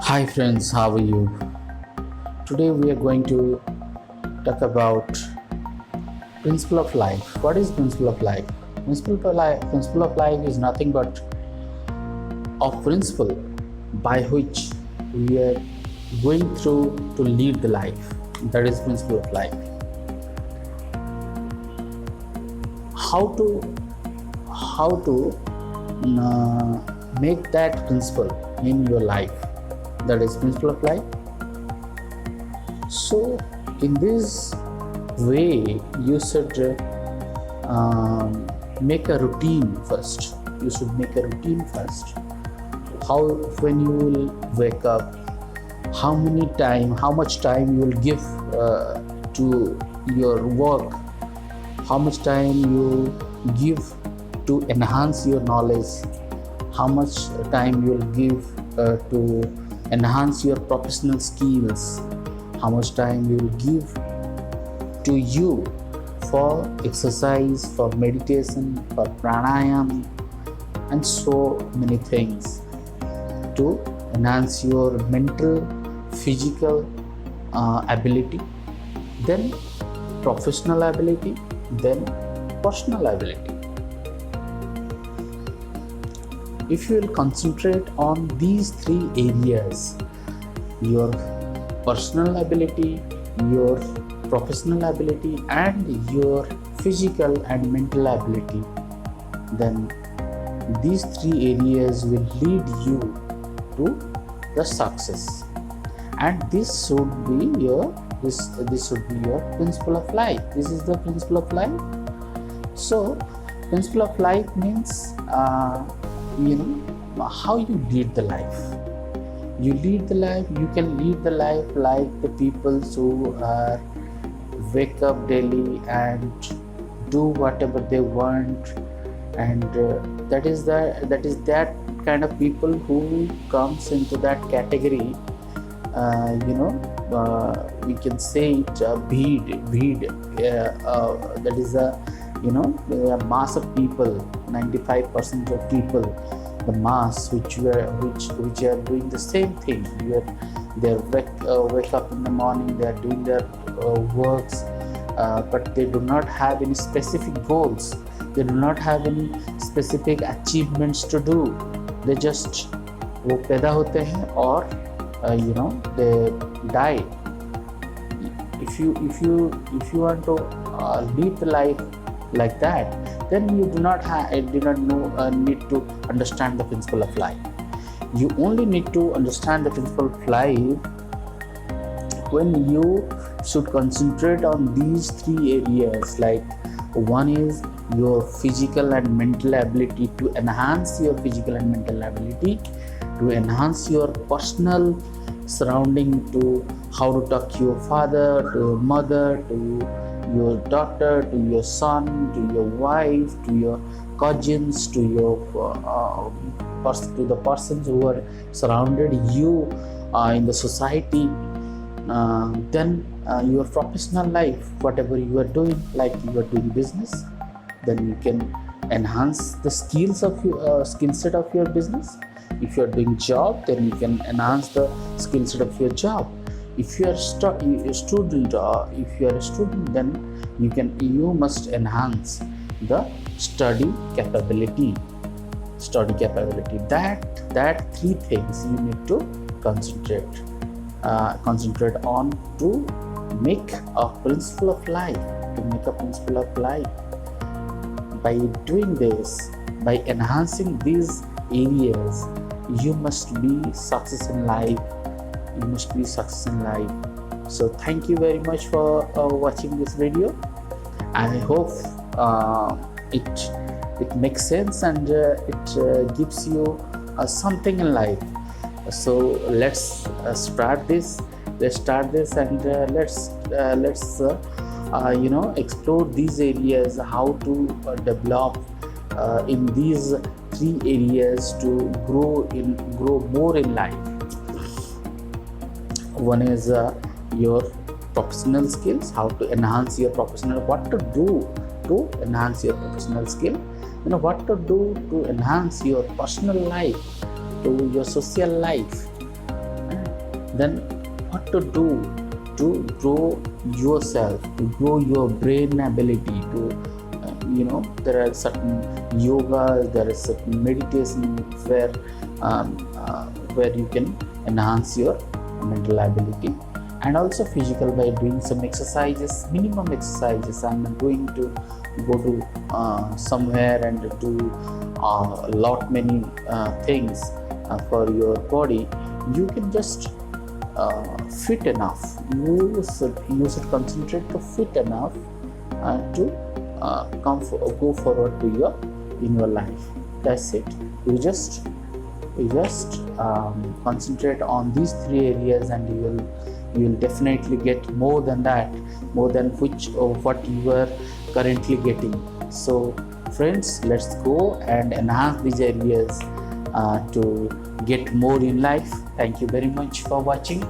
Hi friends, how are you? Today we are going to talk about principle of life. What is principle of life? Principle of life is nothing but a principle by which we are going through to lead the life. That is principle of life. How to make that principle in your life. That is principle of life. So in this way you should make a routine first. You should make a routine first. How, when you will wake up, how much time you will give to your work, how much time you give to enhance your knowledge, how much time you will give to enhance your professional skills, how much time you will give to you for exercise, for meditation, for pranayam, and so many things to enhance your mental, physical ability, then professional ability, then personal ability. If you will concentrate on these three areas, your personal ability, your professional ability, and your physical and mental ability, then these three areas will lead you to the success. And this should be your principle of life. This is the principle of life. So principle of life means how you lead the life. You can lead the life like the people who are wake up daily and do whatever they want, and that is that kind of people who comes into that category. We can say it bheed. That is a mass of people, 95% of people, the mass which are doing the same thing. They wake up in the morning, they are doing their works, but they do not have any specific goals. They do not have any specific achievements to do. They just वो पैदा होते हैं और they die. If you want to lead the life like that, then you do not need to understand the principle of life. You only need to understand the principle of life when you should concentrate on these three areas. Like, one is your physical and mental ability, to enhance your physical and mental ability, to enhance your personal surrounding, to how to talk to your father, to your mother, to your daughter, to your son, to your wife, to your cousins, to the persons who are surrounded you in the society. Then your professional life, whatever you are doing, like you are doing business, then you can enhance the skills of your skill set of your business. If you are doing job, then you can enhance the skill set of your job. If you are a student, then you must enhance the study capability. That three things you need to concentrate on to make a principle of life. By doing this, by enhancing these areas, you must be success in life. So thank you very much for watching this video. I hope it makes sense and it gives you something in life. So let's start this and let's explore these areas, how to develop in these three areas to grow more in life. One is your professional skills, how to enhance your professional, what to do to enhance your professional skill, what to do to enhance your personal life, to your social life. then what to do to grow yourself, to grow your brain ability, to there are certain yogas, there is certain meditation where you can enhance your mental ability, and also physical by doing some exercises, minimum exercises. I'm not going to go to somewhere and do a lot many things for your body. You can just fit enough. You should concentrate to fit enough to go forward to in your life. That's it. You just concentrate on these three areas, and you will definitely get more than that, more than what you are currently getting. So friends, let's go and enhance these areas to get more in life. Thank you very much for watching.